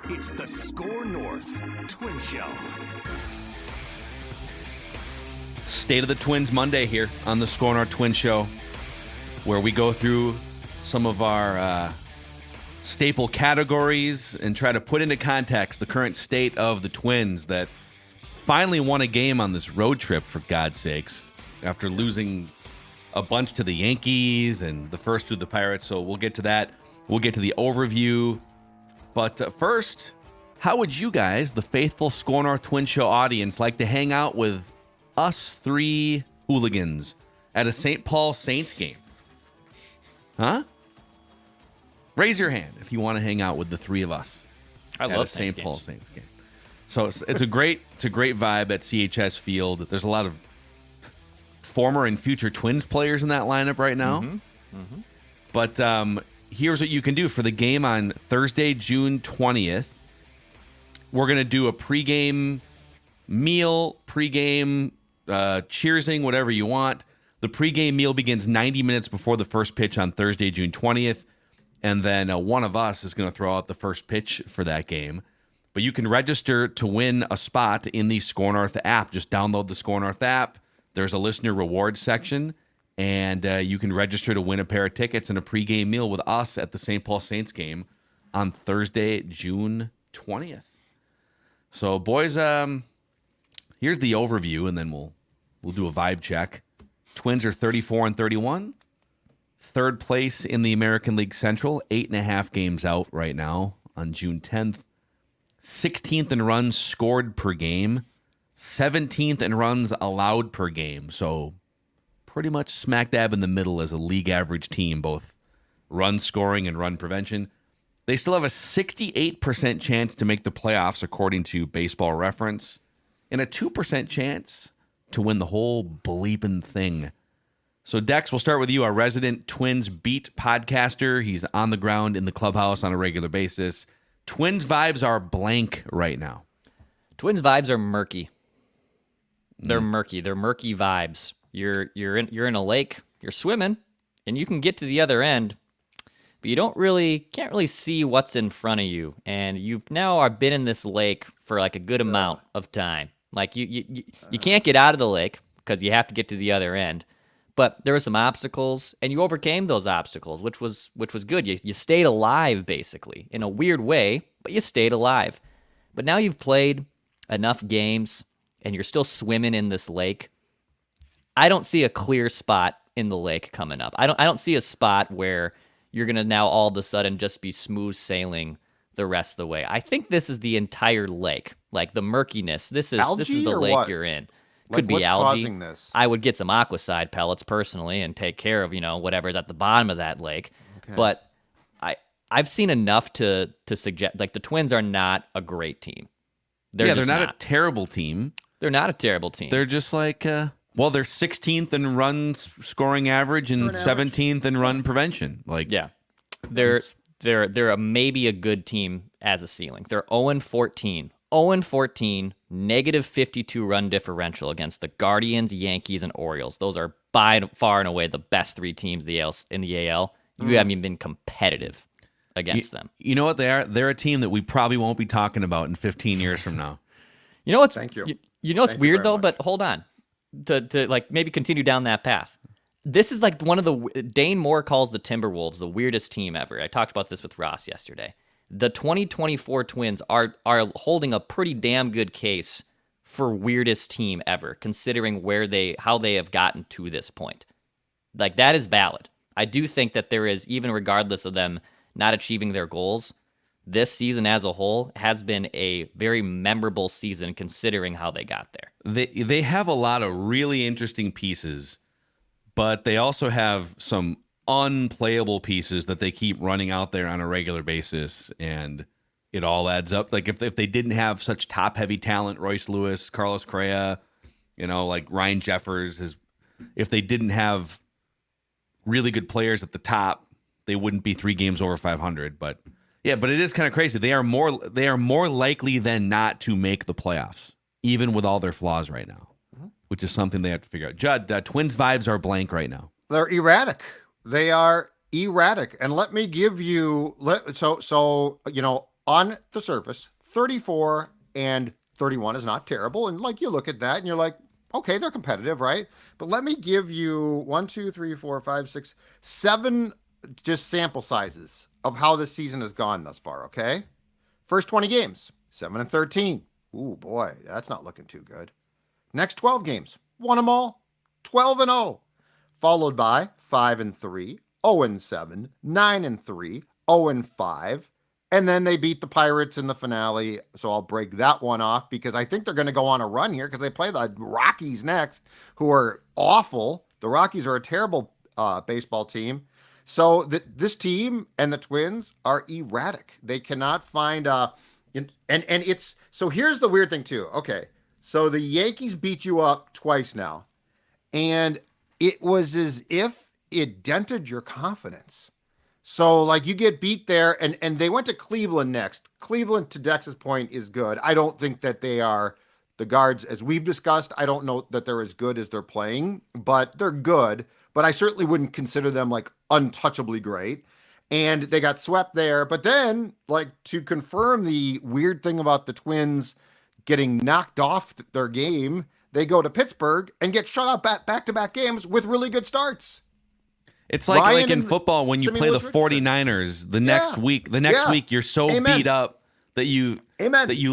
It's the Score North Twin Show. State of the Twins Monday here on the Score North Twin Show, where we go through some of our staple categories and try to put into context the current state of the Twins that finally won a game on this road trip, for God's sakes, after losing a bunch to the Yankees and the first to the Pirates. So we'll get to that. We'll get to the overview. But first, how would you guys, the faithful Score North Twin Show audience, like to hang out with us three hooligans at a St. Paul Saints game? Huh? Raise your hand if you want to hang out with the three of us. I at love a St. Paul games. Saints game. So it's a great vibe at CHS Field. There's a lot of former and future Twins players in that lineup right now. But here's what you can do for the game on Thursday, June 20th. We're going to do a pregame meal, pregame cheersing, whatever you want. The pregame meal begins 90 minutes before the first pitch on Thursday, June 20th. And then one of us is going to throw out the first pitch for that game. But you can register to win a spot in the Score North app. Just download the Score North app. There's a listener rewards section. And you can register to win a pair of tickets and a pregame meal with us at the St. Paul Saints game on Thursday, June 20th. So, boys, here's the overview, and then we'll do a vibe check. Twins are 34-31. Third place in the American League Central, 8.5 games out right now on June 10th. 16th in runs scored per game. 17th in runs allowed per game. So pretty much smack dab in the middle as a league average team, both run scoring and run prevention. They still have a 68% chance to make the playoffs, according to Baseball Reference, and a 2% chance to win the whole bleeping thing. So, Dex, we'll start with you, our resident Twins beat podcaster. He's on the ground in the clubhouse on a regular basis. Twins vibes are blank right now. Twins vibes are murky. They're murky. They're murky vibes. You're in a lake, you're swimming, and you can get to the other end, but you can't really see what's in front of you. And you've now been in this lake for like a good amount of time. Like you can't get out of the lake because you have to get to the other end. But there were some obstacles, and you overcame those obstacles, which was good. You stayed alive, basically, in a weird way, but you stayed alive. But now you've played enough games, and you're still swimming in this lake. I don't see a clear spot in the lake coming up. I don't see a spot where you're gonna now all of a sudden just be smooth sailing the rest of the way. I think this is the entire lake, like the murkiness. This is the lake what? you're in. Like, Could be what's algae. causing this? I would get some Aquacide pellets personally and take care of whatever's at the bottom of that lake. Okay. But I've seen enough to suggest like the Twins are not a great team. They're not a terrible team. They're not a terrible team. They're just like, they're 16th in run scoring average and 17th in run prevention. Like, yeah, they're maybe a good team as a ceiling. They're 0-14. 0-14, negative 52 run differential against the Guardians, Yankees, and Orioles. Those are by far and away the best three teams in the AL. You haven't even been competitive against them. You know what they are? They're a team that we probably won't be talking about in 15 years from now. You know what's Thank you. You know what's Thank you weird very though? much. But hold on, to like maybe continue down that path. This is like one of the Dane Moore calls the Timberwolves the weirdest team ever. I talked about this with Ross yesterday. The 2024 Twins are holding a pretty damn good case for weirdest team ever, considering how they have gotten to this point. Like, that is valid. I do think that there is, even regardless of them not achieving their goals, this season as a whole has been a very memorable season considering how they got there. They have a lot of really interesting pieces, but they also have some unplayable pieces that they keep running out there on a regular basis, and it all adds up. Like if they didn't have such top heavy talent, Royce Lewis, Carlos Correa, like Ryan Jeffers, if they didn't have really good players at the top, they wouldn't be 3 games over 500. But it is kind of crazy. They are more likely than not to make the playoffs, even with all their flaws right now, which is something they have to figure out. Judd, Twins vibes are blank right now. They're erratic. They are erratic. And let me give you, on the surface, 34 and 31 is not terrible. And like you look at that and you're like, okay, they're competitive, right? But let me give you 1, 2, 3, 4, 5, 6, 7 just sample sizes of how this season has gone thus far, okay? First 20 games, 7 and 13. Ooh, boy, that's not looking too good. Next 12 games, won them all, 12 and 0. Followed by 5 and 3, 0 and 7, 9 and 3, 0 and 5. And then they beat the Pirates in the finale. So I'll break that one off because I think they're going to go on a run here because they play the Rockies next, who are awful. The Rockies are a terrible baseball team. So this team and the Twins are erratic. They cannot find and it's so here's the weird thing too. Okay, so the Yankees beat you up twice now, and it was as if it dented your confidence. So, like, you get beat there, and they went to Cleveland next. Cleveland, to Dex's point, is good. I don't think that they are the Guards, as we've discussed. I don't know that they're as good as they're playing, but they're good. But I certainly wouldn't consider them, like, untouchably great. And they got swept there. But then, like, to confirm the weird thing about the Twins getting knocked off their game, they go to Pittsburgh and get shut out back-to-back games with really good starts. It's like Ryan in football when you Simeon play the Woods-Richardson. 49ers the next week. The next week you're so Amen. beat up that you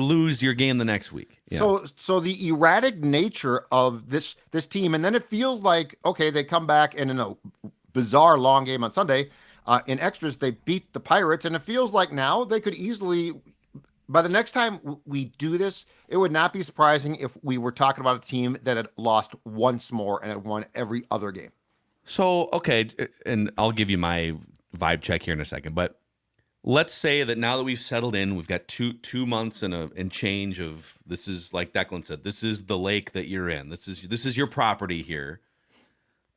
lose your game the next week. Yeah. So the erratic nature of this team, and then it feels like, okay, they come back and in a bizarre long game on Sunday, in extras they beat the Pirates, and it feels like now they could easily, by the next time we do this, it would not be surprising if we were talking about a team that had lost once more and had won every other game. So, okay, and I'll give you my vibe check here in a second, but let's say that now that we've settled in, we've got two months and change of, this is, like Declan said, this is the lake that you're in. This is your property here.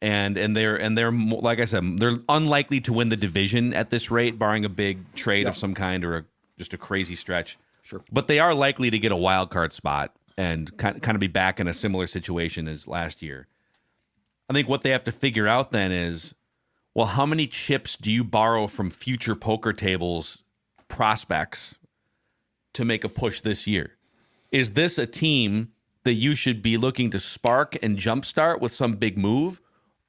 And they're like I said, they're unlikely to win the division at this rate, barring a big trade of some kind or just a crazy stretch. Sure. But they are likely to get a wild card spot and kind of be back in a similar situation as last year. I think what they have to figure out then is, well, how many chips do you borrow from future poker tables prospects to make a push this year? Is this a team that you should be looking to spark and jumpstart with some big move?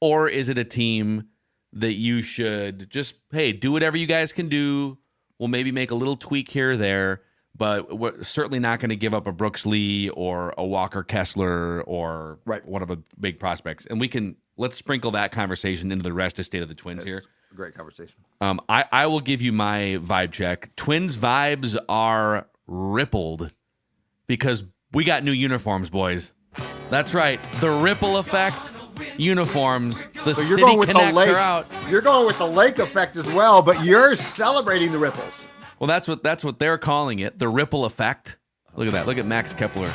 Or is it a team that you should just, hey, do whatever you guys can do. We'll maybe make a little tweak here or there, but we're certainly not going to give up a Brooks Lee or a Walker Kessler or one of the big prospects. And let's sprinkle that conversation into the rest of State of the Twins here. A great conversation. I will give you my vibe check. Twins vibes are rippled because we got new uniforms, boys. That's right. The ripple effect uniforms. The so city going with connects the lake. are out. You're going with the lake effect as well, but you're celebrating the ripples. Well, that's what they're calling it, the ripple effect. Look at that. Look at Max Kepler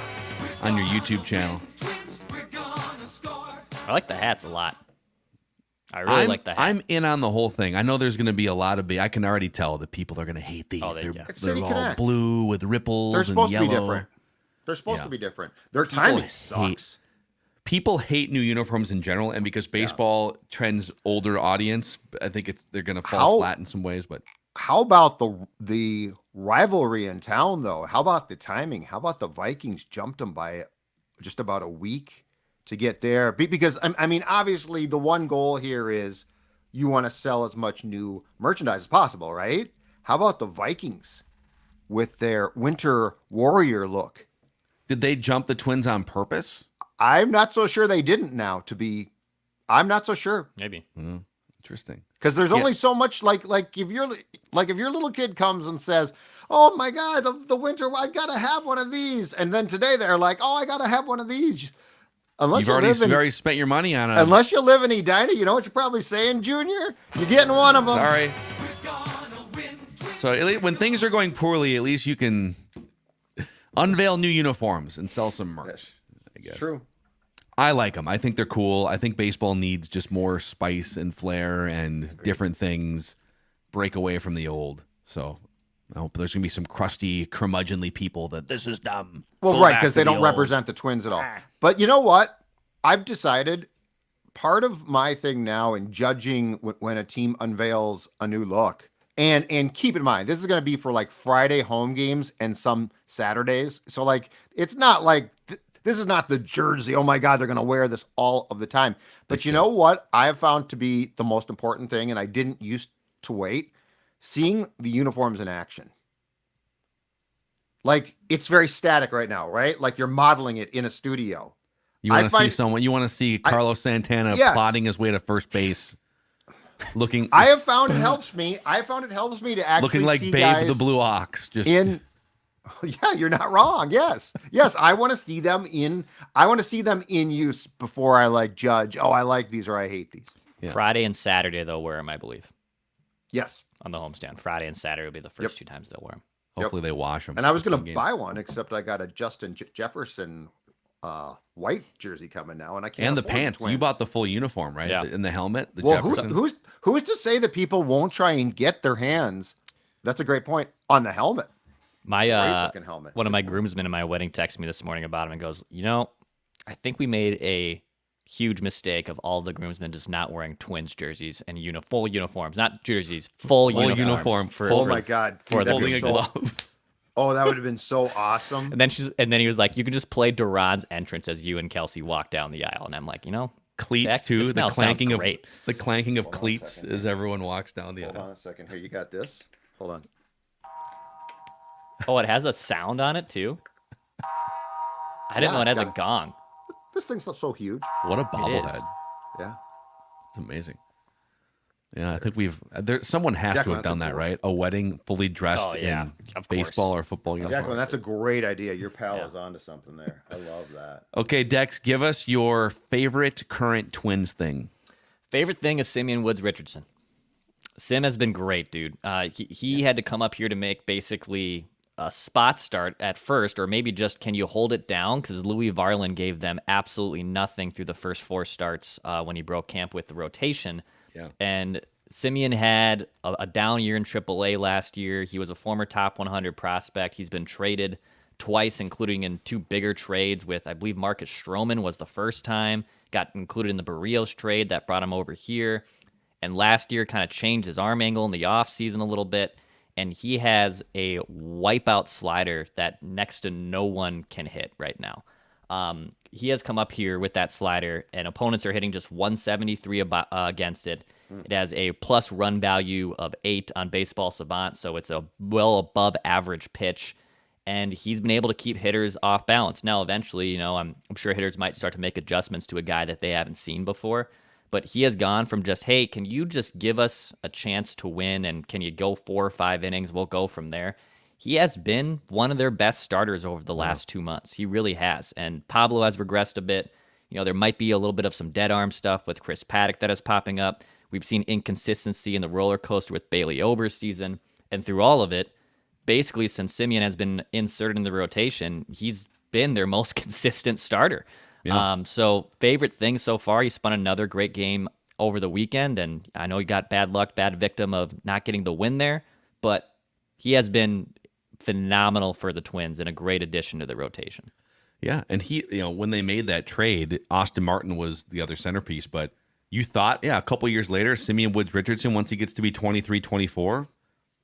on your YouTube channel. I like the hats a lot. I really like the hats. I'm in on the whole thing. I know there's going to be a lot of I can already tell that people are going to hate these. They're all Connect. blue with ripples They're supposed and yellow. to be different. They're supposed to be different. Their timing sucks. People hate new uniforms in general, and because baseball trends older audience, I think they're going to fall flat in some ways. But how about the rivalry in town, though? How about the timing? How about the Vikings jumped them by just about a week to get there? Because, I mean, obviously the one goal here is you want to sell as much new merchandise as possible, right? How about the Vikings with their winter warrior look? Did they jump the Twins on purpose? I'm not so sure they didn't now, I'm not so sure. Maybe. Interesting. Because there's only so much like if your little kid comes and says, "Oh my God, the winter, I gotta have one of these," and then today they're like, "Oh, I gotta have one of these." You've already spent your money on it. Unless you live in Edina, you know what you're probably saying, Junior? You're getting one of them. Sorry. So when things are going poorly, at least you can unveil new uniforms and sell some merch. I guess. True. I like them. I think they're cool. I think baseball needs just more spice and flair and different things. Break away from the old. So I hope there's going to be some crusty, curmudgeonly people that this is dumb. Well, right, because they don't represent the Twins at all. But you know what? I've decided part of my thing now in judging when a team unveils a new look And keep in mind, this is going to be for like Friday home games and some Saturdays. So like, it's not like this is not the jersey. Oh my God, they're going to wear this all of the time. But you know what I have found to be the most important thing, and I didn't used to wait, seeing the uniforms in action. Like, it's very static right now, right? Like you're modeling it in a studio. You want to see someone? You want to see Carlos Santana plodding his way to first base, looking. I have found it helps me. I found it helps me to actually looking like see Babe guys the Blue Ox. Just in. Yeah, you're not wrong. Yes. I want to see them in. I want to see them in use before I like judge. Oh, I like these or I hate these. Yeah. Friday and Saturday they'll wear them, I believe. Yes. On the homestand, Friday and Saturday will be the first 2 times they'll wear them. Hopefully they wash them. And I was going to buy one, except I got a Justin Jefferson white jersey coming now, and I can't. And the pants. You bought the full uniform, right? Yeah. And the helmet. The well, Jefferson. who's to say that people won't try and get their hands? That's a great point on the helmet. My helmet. One of my groomsmen in my wedding texted me this morning about him and goes, I think we made a huge mistake of all the groomsmen just not wearing Twins jerseys and full uniforms, not jerseys, full uniform. Oh my God! For holding a glove. Oh, that would have been so awesome. And then he was like, you could just play Duran's entrance as you and Kelsey walk down the aisle, and I'm like, cleats too. The clanking of Hold cleats as everyone walks down the aisle. Hold on a second. Here, you got this. Hold on. Oh, it has a sound on it too? I didn't know it has a gong. This thing's not so huge. What a bobblehead. Yeah. It's amazing. Yeah, I think someone has to have done that, right? A wedding fully dressed in baseball or football uniform. Jacqueline, that's a great idea. Your pal is onto something there. I love that. Okay, Dex, give us your favorite current Twins thing. Favorite thing is Simeon Woods-Richardson. Sim has been great, dude. He had to come up here to make basically a spot start at first, or maybe just can you hold it down? Because Louis Varland gave them absolutely nothing through the first 4 starts when he broke camp with the rotation. Yeah. And Simeon had a down year in AAA last year. He was a former top 100 prospect. He's been traded twice, including in 2 bigger trades with, I believe, Marcus Stroman was the first time. Got included in the Barrios trade that brought him over here. And last year kind of changed his arm angle in the offseason a little bit. And he has a wipeout slider that next to no one can hit right now. He has come up here with that slider, and opponents are hitting just 173 against it. It has a plus run value of 8 on Baseball Savant, so it's a well above average pitch. And he's been able to keep hitters off balance. Now, eventually, I'm sure hitters might start to make adjustments to a guy that they haven't seen before. But he has gone from just, hey, can you just give us a chance to win, and can you go 4 or 5 innings? We'll go from there. He has been one of their best starters over the last 2 months. He really has. And Pablo has regressed a bit. There might be a little bit of some dead arm stuff with Chris Paddock that is popping up. We've seen inconsistency in the roller coaster with Bailey Ober's season. And through all of it, basically since Simeon has been inserted in the rotation, he's been their most consistent starter. Yeah. So favorite thing so far, he spun another great game over the weekend, and I know he got bad luck, bad victim of not getting the win there, but he has been phenomenal for the Twins and a great addition to the rotation. Yeah, and he, when they made that trade, Austin Martin was the other centerpiece, but you thought, a couple years later, Simeon Woods-Richardson, once he gets to be 23, 24,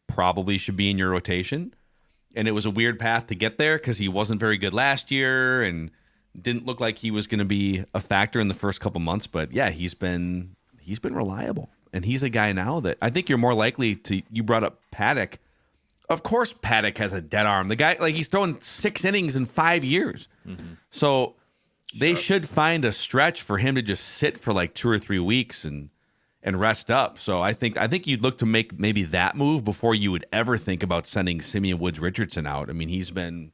probably should be in your rotation. And it was a weird path to get there because he wasn't very good last year and didn't look like he was going to be a factor in the first couple months. But yeah, he's been reliable. And he's a guy now that I think you're more likely to, you brought up Paddock. Of course, Paddock has a dead arm. The guy, he's thrown 6 innings in 5 years. Mm-hmm. So they should find a stretch for him to just sit for 2 or 3 weeks and rest up. So I think you'd look to make maybe that move before you would ever think about sending Simeon Woods-Richardson out. I mean, he's been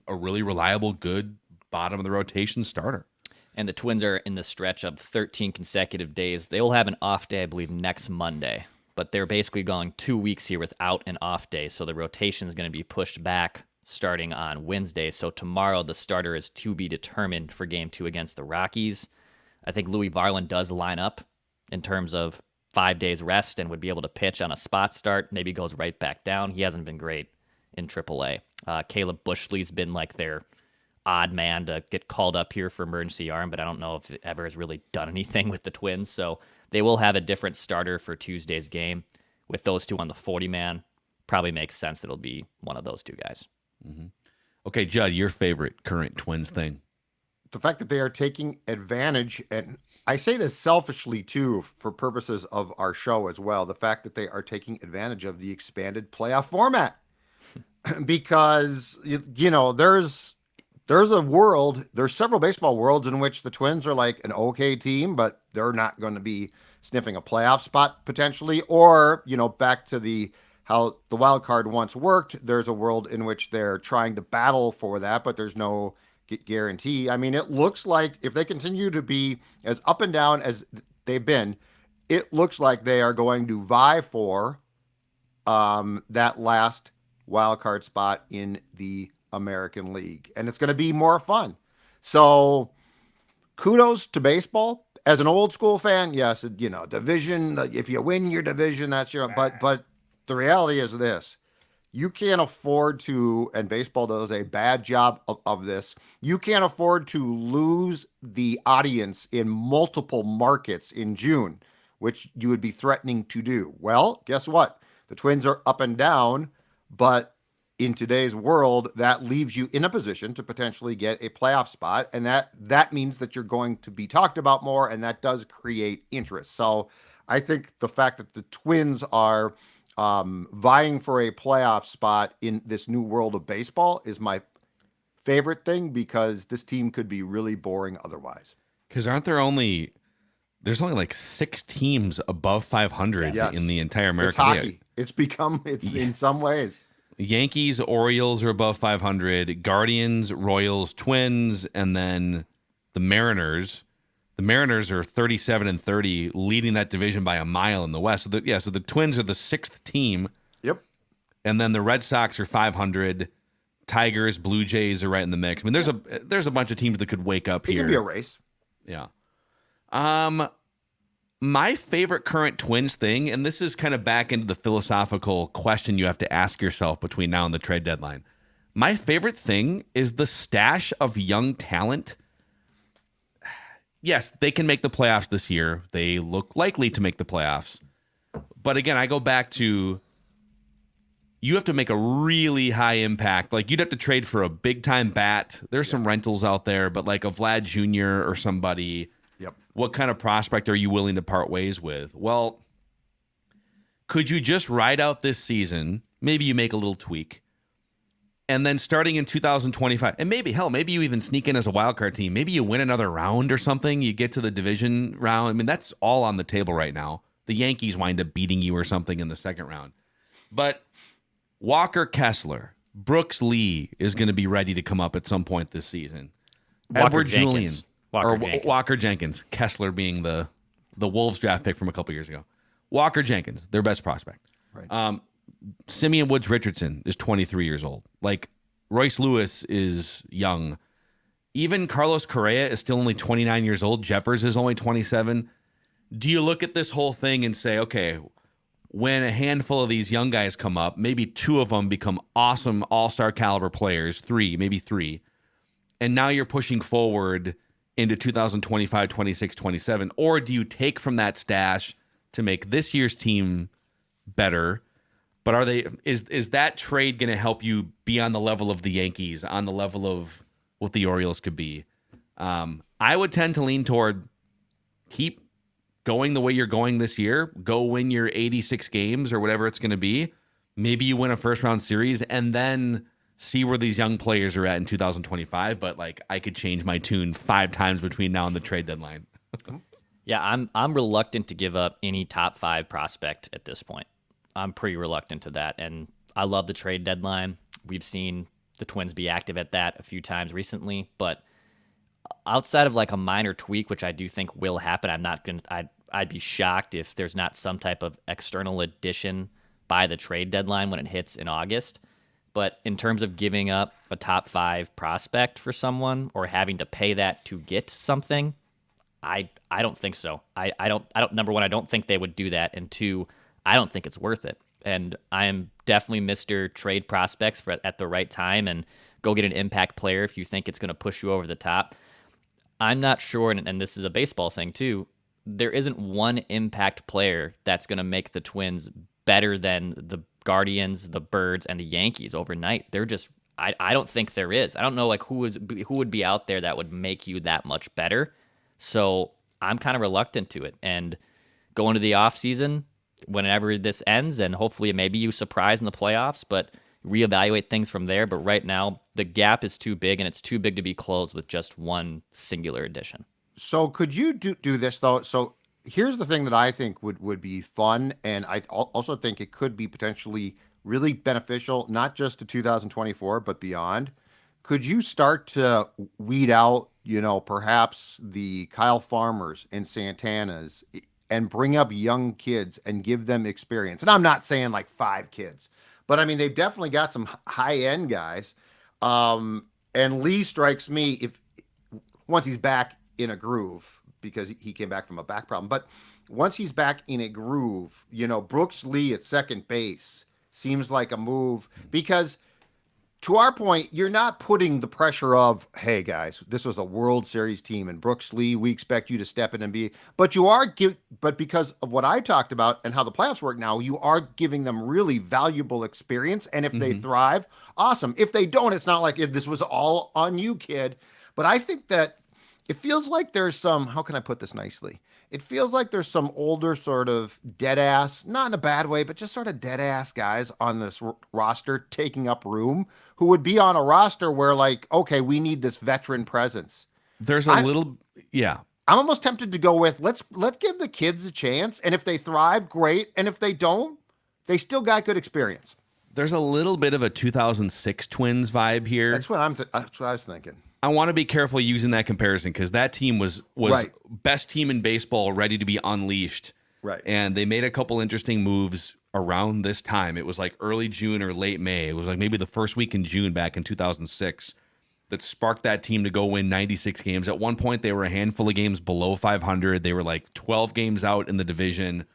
a really reliable, good bottom of the rotation starter. And the Twins are in the stretch of 13 consecutive days. They will have an off day, I believe, next Monday. But they're basically going 2 weeks here without an off day. So the rotation is going to be pushed back starting on Wednesday. So tomorrow the starter is to be determined for Game 2 against the Rockies. I think Louis Varland does line up in terms of 5 days rest and would be able to pitch on a spot start. Maybe goes right back down. He hasn't been great in AAA. Caleb Bushley's been their odd man to get called up here for emergency arm, but I don't know if it ever has really done anything with the Twins. So they will have a different starter for Tuesday's game, with those two on the 40-man, probably makes sense that it'll be one of those two guys. Mm-hmm. Okay, Judd, your favorite current Twins thing? The fact that they are taking advantage, and I say this selfishly too, for purposes of our show as well, the fact that they are taking advantage of the expanded playoff format. Because, there's several baseball worlds in which the Twins are like an okay team, but they're not going to be sniffing a playoff spot potentially. Or, back to how the wild card once worked, there's a world in which they're trying to battle for that, but there's no guarantee. I mean, it looks like if they continue to be as up and down as they've been, it looks like they are going to vie for that last wild card spot in the American League, and it's going to be more fun. So kudos to baseball. As an old school fan, yes, division, if you win your division, that's your, but the reality is this: you can't afford to, and baseball does a bad job of this, you can't afford to lose the audience in multiple markets in June, which you would be threatening to do. Well, guess what? The Twins are up and down, but in today's world, that leaves you in a position to potentially get a playoff spot, and that means that you're going to be talked about more, and that does create interest. So I think the fact that the Twins are vying for a playoff spot in this new world of baseball is my favorite thing, because this team could be really boring otherwise. Because there's only like 6 teams above 500 in the entire American League. It's hockey. It's in some ways. Yankees, Orioles are above 500, Guardians, Royals, Twins, and then the Mariners. The Mariners are 37-30, leading that division by a mile in the West. So the Twins are the 6th team. Yep. And then the Red Sox are 500. Tigers, Blue Jays are right in the mix. I mean, there's a bunch of teams that could wake up here. It can be a race. Yeah. My favorite current Twins thing, and this is kind of back into the philosophical question you have to ask yourself between now and the trade deadline. My favorite thing is the stash of young talent. Yes, they can make the playoffs this year. They look likely to make the playoffs. But again, I go back to, you have to make a really high impact. Like, you'd have to trade for a big-time bat. There's some rentals out there, but like a Vlad Jr. or somebody. Yep. What kind of prospect are you willing to part ways with? Well, could you just ride out this season? Maybe you make a little tweak. And then starting in 2025, and maybe you even sneak in as a wild card team. Maybe you win another round or something. You get to the division round. I mean, that's all on the table right now. The Yankees wind up beating you or something in the second round. But Walker Kessler, Brooks Lee is going to be ready to come up at some point this season. Edward Julian. Walker Jenkins. Kessler being the Wolves draft pick from a couple years ago. Walker Jenkins, their best prospect. Right. Simeon Woods-Richardson is 23 years old. Like, Royce Lewis is young. Even Carlos Correa is still only 29 years old. Jeffers is only 27. Do you look at this whole thing and say, okay, when a handful of these young guys come up, maybe 2 of them become awesome all-star caliber players, 3, maybe 3, and now you're pushing forward into 2025, 26, 27, or do you take from that stash to make this year's team better? But is that trade going to help you be on the level of the Yankees, on the level of what the Orioles could be? I would tend to lean toward keep going the way you're going this year. Go win your 86 games or whatever it's going to be. Maybe you win a first-round series and then see where these young players are at in 2025. But like, I could change my tune 5 times between now and the trade deadline. Yeah, I'm reluctant to give up any top 5 prospect at this point. I'm pretty reluctant to that, and I love the trade deadline. We've seen the Twins be active at that a few times recently, but outside of like a minor tweak, which I do think will happen, I'd be shocked if there's not some type of external addition by the trade deadline when it hits in August. But in terms of giving up a top 5 prospect for someone or having to pay that to get something, I don't think so. I don't number one, I don't think they would do that, and 2, I don't think it's worth it. And I am definitely Mr. Trade prospects at the right time and go get an impact player if you think it's going to push you over the top. I'm not sure, and this is a baseball thing too, there isn't one impact player that's going to make the Twins better than the Guardians, the Birds, and the Yankees overnight. They're just I don't think there is. I don't know like who would be out there that would make you that much better. So I'm kind of reluctant to it. And going to the offseason, whenever this ends, and hopefully maybe you surprise in the playoffs, but reevaluate things from there. But right now, the gap is too big, and it's too big to be closed with just one singular addition. So could you do this, though? So here's the thing that I think would be fun, and I also think it could be potentially really beneficial, not just to 2024, but beyond. Could you start to weed out, perhaps the Kyle Farmers and Santanas and bring up young kids and give them experience? And I'm not saying like 5 kids, but I mean, they've definitely got some high-end guys. And Lee strikes me, if once he's back in a groove, because he came back from a back problem, but once he's back in a groove, Brooks Lee at second base seems like a move, because to our point, you're not putting the pressure of, hey guys, this was a World Series team and Brooks Lee, we expect you to step in and be, but but because of what I talked about and how the playoffs work now, you are giving them really valuable experience. And if they thrive, awesome. If they don't, it's not like this was all on you, kid. But I think that it feels like there's some, how can I put this nicely? It feels like there's some older sort of dead ass, not in a bad way, but just sort of dead ass guys on this roster taking up room who would be on a roster where like, okay, we need this veteran presence. There's yeah. I'm almost tempted to go with, let's give the kids a chance. And if they thrive, great. And if they don't, they still got good experience. There's a little bit of a 2006 Twins vibe here. That's what that's what I was thinking. I want to be careful using that comparison because that team was right. Best team in baseball, ready to be unleashed. Right. And they made a couple interesting moves around this time. It was like early June or late May. It was like maybe the first week in June back in 2006 that sparked that team to go win 96 games. At one point, they were a handful of games below 500. They were like 12 games out in the division.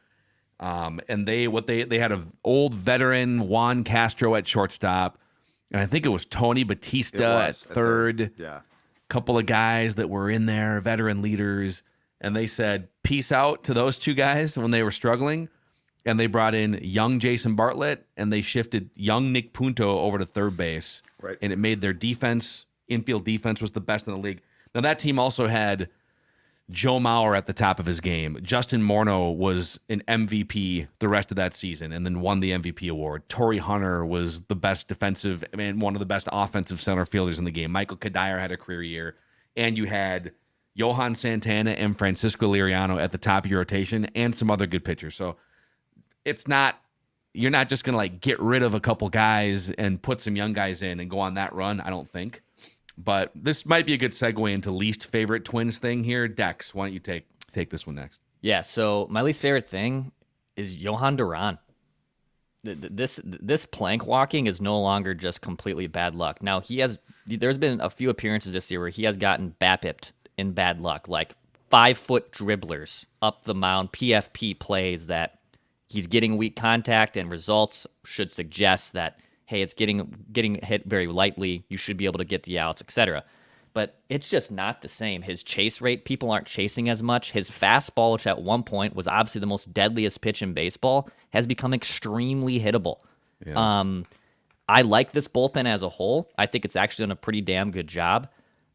And they had an old veteran, Juan Castro at shortstop. And I think it was Tony Batista at third. Yeah. Couple of guys that were in there, veteran leaders. And they said, peace out to those two guys when they were struggling. And they brought in young Jason Bartlett, and they shifted young Nick Punto over to third base. Right. And it made their defense, infield defense, was the best in the league. Now, that team also had Joe Mauer at the top of his game. Justin Morneau was an MVP the rest of that season and then won the MVP award. Torrey Hunter was the best defensive and one of the best offensive center fielders in the game. Michael Kadire had a career year. And you had Jhoan Santana and Francisco Liriano at the top of your rotation and some other good pitchers. So you're not just going to like get rid of a couple guys and put some young guys in and go on that run, I don't think. But this might be a good segue into least favorite Twins thing here. Dex, why don't you take this one next? Yeah, so my least favorite thing is Jhoan Druan. This plank walking is no longer just completely bad luck. Now, there's been a few appearances this year where he has gotten BAPIP'd in bad luck, like 5-foot dribblers up the mound, PFP plays that he's getting weak contact, and results should suggest that, hey, it's getting hit very lightly, you should be able to get the outs, etc. But it's just not the same. His chase rate, people aren't chasing as much. His fastball, which at one point was obviously the most deadliest pitch in baseball, has become extremely hittable. Yeah. I like this bullpen as a whole. I think it's actually done a pretty damn good job.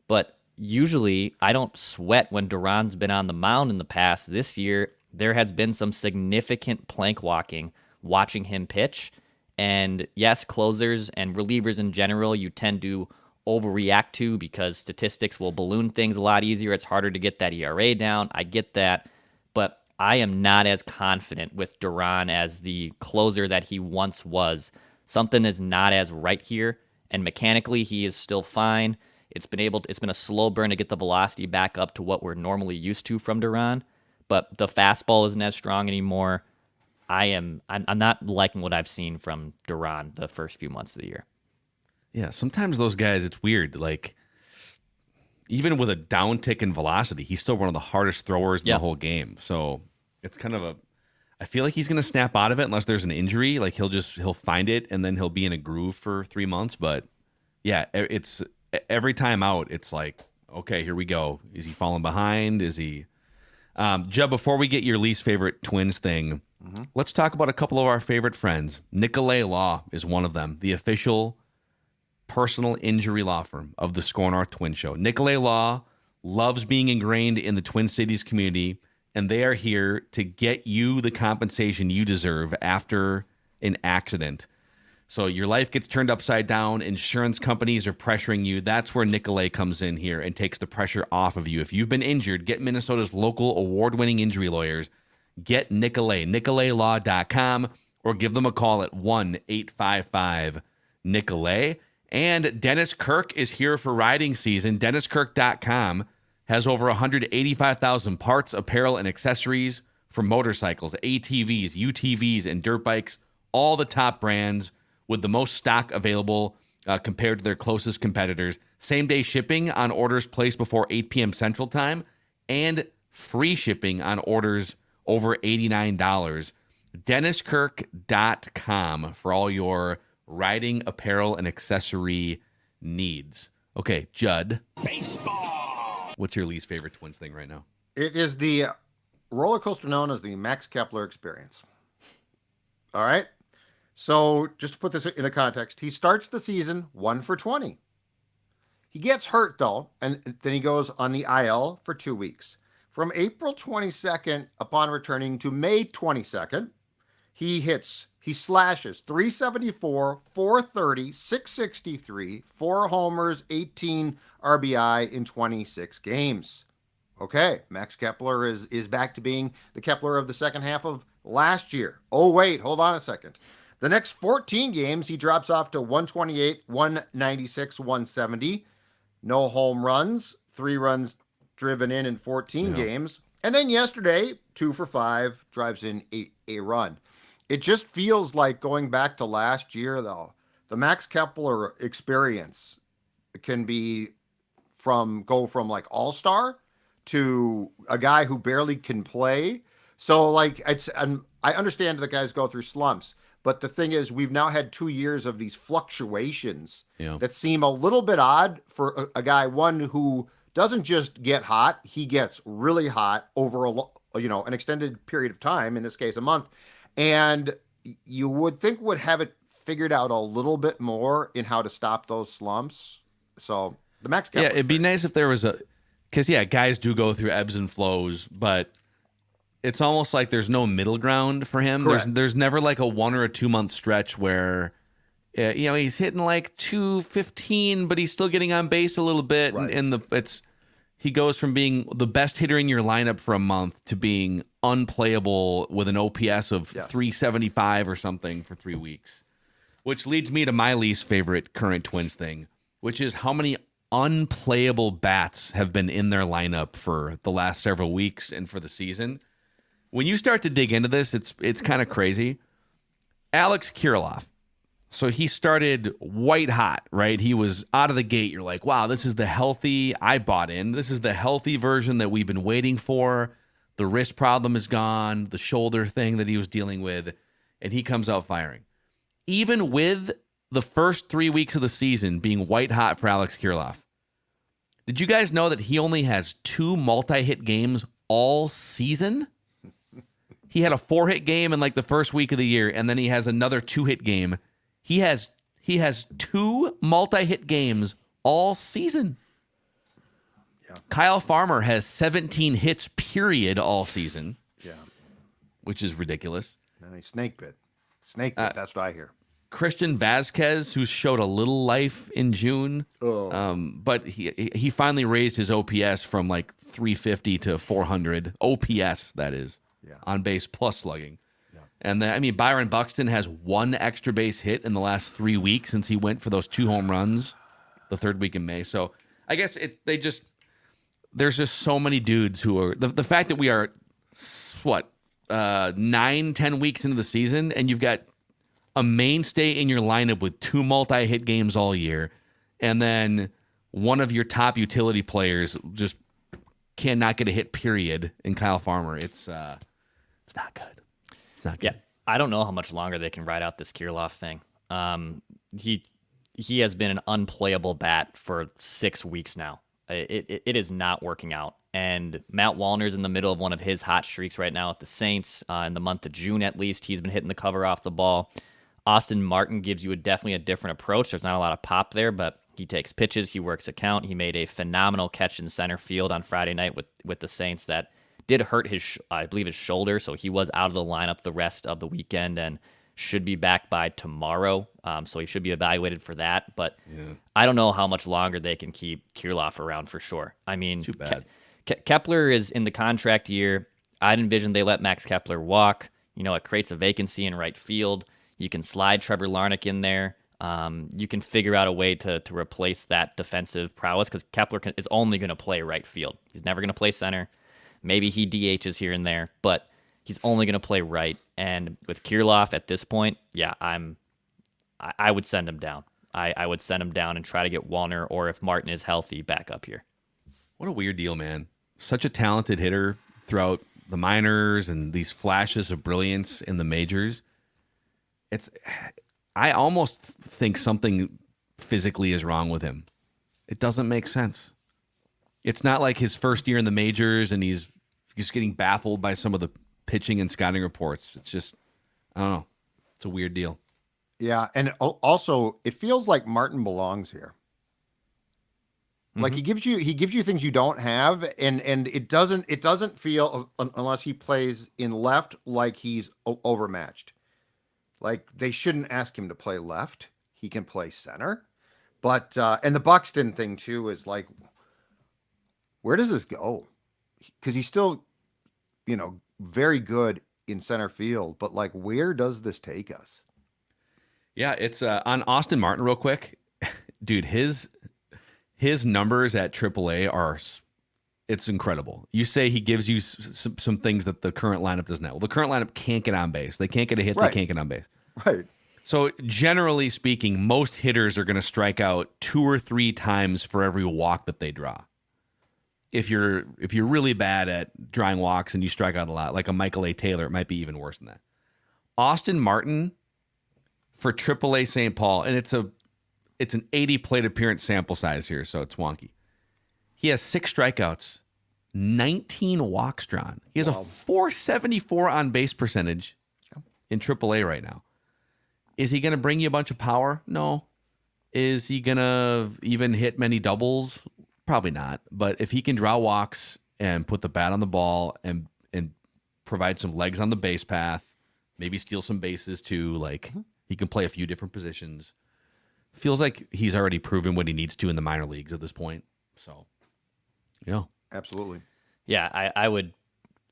But usually I don't sweat when Duran's been on the mound in the past. This year, there has been some significant plank walking watching him pitch. And yes, closers and relievers in general, you tend to overreact to because statistics will balloon things a lot easier. It's harder to get that ERA down. I get that. But I am not as confident with Druan as the closer that he once was. Something is not as right here. And mechanically, he is still fine. It's been a slow burn to get the velocity back up to what we're normally used to from Druan. But the fastball isn't as strong anymore. I'm not liking what I've seen from Druan the first few months of the year. Yeah, sometimes those guys, it's weird. Like, even with a downtick in velocity, he's still one of the hardest throwers in the whole game. So it's kind of I feel like he's going to snap out of it unless there's an injury. Like he'll find it and then he'll be in a groove for 3 months. But yeah, it's every time out, it's like, okay, here we go. Is he falling behind? Is he? Jeb, before we get your least favorite Twins thing, Let's talk about a couple of our favorite friends. Nicolay Law is one of them, the official personal injury law firm of the Score North Twin Show. Nicolay Law loves being ingrained in the Twin Cities community, and they are here to get you the compensation you deserve after an accident. So your life gets turned upside down. Insurance companies are pressuring you. That's where Nicolay comes in here and takes the pressure off of you. If you've been injured, get Minnesota's local award-winning injury lawyers. Get Nicolay, nicolaylaw.com, or give them a call at 1-855-NICOLAY. And Dennis Kirk is here for riding season. DennisKirk.com has over 185,000 parts, apparel, and accessories for motorcycles, ATVs, UTVs, and dirt bikes. All the top brands with the most stock available compared to their closest competitors. Same-day shipping on orders placed before 8 p.m. Central Time, and free shipping on orders over $89. DennisKirk.com for all your riding apparel and accessory needs. Okay, Judd. Baseball. What's your least favorite Twins thing right now? It is the roller coaster known as the Max Kepler experience. All right. So just to put this into context, he starts the season 1 for 20. He gets hurt though, and then he goes on the IL for 2 weeks. From April 22nd upon returning to May 22nd, he slashes 374, 430, 663, 4 homers, 18 RBI in 26 games. Okay, Max Kepler is back to being the Kepler of the second half of last year. Oh, wait, hold on a second. The next 14 games, he drops off to 128, 196, 170. No home runs, 3 runs driven in 14 games. And then yesterday, 2 for 5, drives in a run. It just feels like going back to last year, though. The Max Kepler experience can go from like all-star to a guy who barely can play. So like I understand the guys go through slumps, but the thing is, we've now had 2 years of these fluctuations that seem a little bit odd for a guy, one who doesn't just get hot, he gets really hot over an extended period of time, in this case a month, and you would think would have it figured out a little bit more in how to stop those slumps. So the Max Kepler it'd be nice if there was because guys do go through ebbs and flows, but it's almost like there's no middle ground for him. Correct. There's never like a 1 or a 2 month stretch where he's hitting like 215, but he's still getting on base a little bit. Right. And he goes from being the best hitter in your lineup for a month to being unplayable with an OPS of 375 or something for 3 weeks. Which leads me to my least favorite current Twins thing, which is how many unplayable bats have been in their lineup for the last several weeks and for the season. When you start to dig into this, it's kind of crazy. Alex Kirilloff. So he started white hot, right? He was out of the gate. You're like, wow, this is the healthy. I bought in. This is the healthy version that we've been waiting for. The wrist problem is gone. The shoulder thing that he was dealing with. And he comes out firing. Even with the first 3 weeks of the season being white hot for Alex Kirilloff, did you guys know that he only has 2 multi-hit games all season? He had a 4-hit game in like the first week of the year, and then he has another 2-hit game. He has 2 multi-hit games all season. Yeah. Kyle Farmer has 17 hits period all season. Yeah. Which is ridiculous. And he snake bit. That's what I hear. Christian Vazquez, who showed a little life in June, but he finally raised his OPS from like 350 to 400. OPS, that is. Yeah. On base plus slugging. Yeah. And Byron Buxton has 1 extra base hit in the last 3 weeks since he went for those 2 home runs the 3rd week in May. So I guess there's just so many dudes who are the fact that we are 9-10 weeks into the season and you've got a mainstay in your lineup with 2 multi-hit games all year, and then one of your top utility players just cannot get a hit period in Kyle Farmer. It's not good. It's not good. Yeah, I don't know how much longer they can ride out this Kirilloff thing. He has been an unplayable bat for 6 weeks now. It is not working out. And Matt Wallner's in the middle of one of his hot streaks right now with the Saints. In the month of June, at least, he's been hitting the cover off the ball. Austin Martin gives you definitely a different approach. There's not a lot of pop there, but he takes pitches. He works a count. He made a phenomenal catch in center field on Friday night with the Saints that did hurt I believe his shoulder, so he was out of the lineup the rest of the weekend and should be back by tomorrow. So he should be evaluated for that. But I don't know how much longer they can keep Kirilloff around for sure. I mean, it's too bad. Kepler is in the contract year. I'd envision they let Max Kepler walk. It creates a vacancy in right field. You can slide Trevor Larnach in there. You can figure out a way to replace that defensive prowess because Kepler is only going to play right field. He's never going to play center. Maybe he DHs here and there, but he's only going to play right. And with Kirilloff at this point, yeah, I would send him down. I would send him down and try to get Wallner, or if Martin is healthy, back up here. What a weird deal, man. Such a talented hitter throughout the minors and these flashes of brilliance in the majors. I almost think something physically is wrong with him. It doesn't make sense. It's not like his first year in the majors and he's getting baffled by some of the pitching and scouting reports. It's just, I don't know. It's a weird deal. Yeah, and also it feels like Martin belongs here. Like he gives you things you don't have, and it doesn't feel, unless he plays in left, like he's overmatched. Like they shouldn't ask him to play left. He can play center. But and the Buxton thing too is like, where does this go? Because he's still, very good in center field, but like, where does this take us? Yeah, it's on Austin Martin real quick. Dude, his numbers at AAA it's incredible. You say he gives you some things that the current lineup doesn't have. Well, the current lineup can't get on base. They can't get a hit. Right. They can't get on base. Right. So generally speaking, most hitters are going to strike out 2 or 3 times for every walk that they draw. If you're really bad at drawing walks and you strike out a lot, like a Michael A. Taylor, it might be even worse than that. Austin Martin for AAA St. Paul, and it's an 80 plate appearance sample size here, so it's wonky. He has 6 strikeouts, 19 walks drawn. He has a 474 on base percentage in AAA right now. Is he going to bring you a bunch of power? No. Is he going to even hit many doubles? Probably not. But if he can draw walks and put the bat on the ball and provide some legs on the base path, maybe steal some bases too, like he can play a few different positions. Feels like he's already proven what he needs to in the minor leagues at this point. So, yeah. Absolutely. Yeah, I would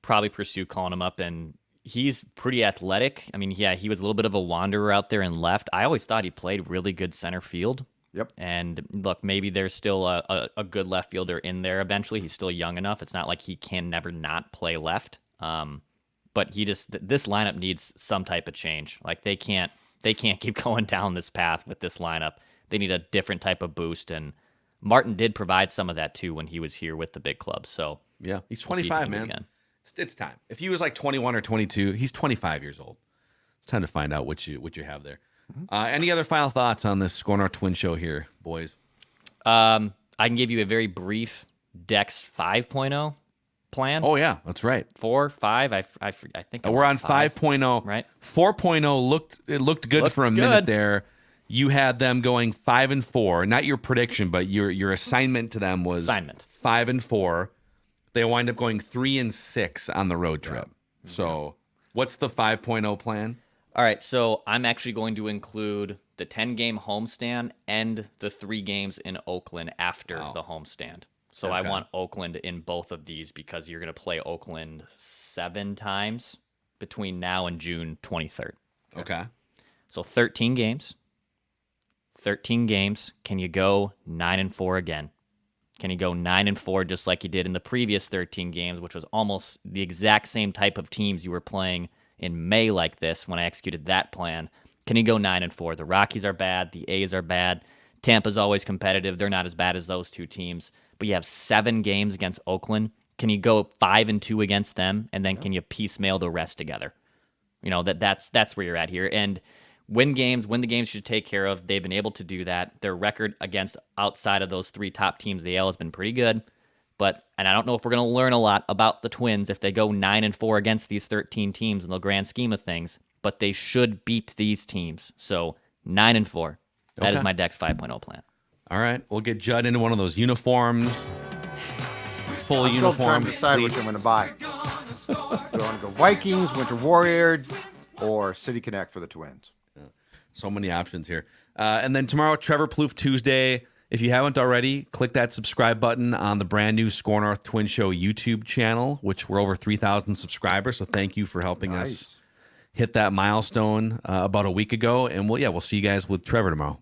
probably pursue calling him up, and he's pretty athletic. I mean, yeah, he was a little bit of a wanderer out there in left. I always thought he played really good center field. Yep. And look, maybe there's still a good left fielder in there eventually. He's still young enough. It's not like he can never not play left. But this lineup needs some type of change. Like they can't keep going down this path with this lineup. They need a different type of boost, and Martin did provide some of that too when he was here with the big clubs. So yeah, he's 25, man. It's time. If he was like 21 or 22, he's 25 years old. It's time to find out what you have there. Any other final thoughts on this Score North Twin Show here, boys? I can give you a very brief Dex 5.0 plan. Oh yeah, that's right. 4, 5. I think we're on 5.0. Right. 4.0 looked good for a minute there. You had them going 5-4. Not your prediction, but your assignment to them was 5-4. They wind up going 3-6 on the road trip. Yeah. So, what's the 5.0 plan? All right, so I'm actually going to include the 10-game homestand and the 3 games in Oakland after the homestand. So okay. I want Oakland in both of these because you're going to play Oakland 7 times between now and June 23rd. Okay. So 13 games. 13 games. Can you go 9-4 again? Can you go 9-4 just like you did in the previous 13 games, which was almost the exact same type of teams you were playing in May like this when I executed that plan? Can you go 9-4? The Rockies are bad. The A's are bad. Tampa's always competitive. They're not as bad as those 2 teams. But you have 7 games against Oakland. Can you go 5-2 against them? And then can you piecemeal the rest together? That's where you're at here. And win the games should take care of. They've been able to do that. Their record against outside of those 3 top teams, the AL has been pretty good. And I don't know if we're going to learn a lot about the Twins if they go 9-4 against these 13 teams in the grand scheme of things, but they should beat these teams. So 9-4. That is my Dex 5.0 plan. All right. We'll get Judd into one of those uniforms. Full I'm uniform. still trying to decide which I'm going to buy. Do I want to go Vikings, Winter Warrior, or City Connect for the Twins? So many options here. And then tomorrow, Trevor Plouffe Tuesday. If you haven't already, click that subscribe button on the brand new Score North Twin Show YouTube channel, which we're over 3,000 subscribers. So thank you for helping us hit that milestone about a week ago. And we'll see you guys with Trevor tomorrow.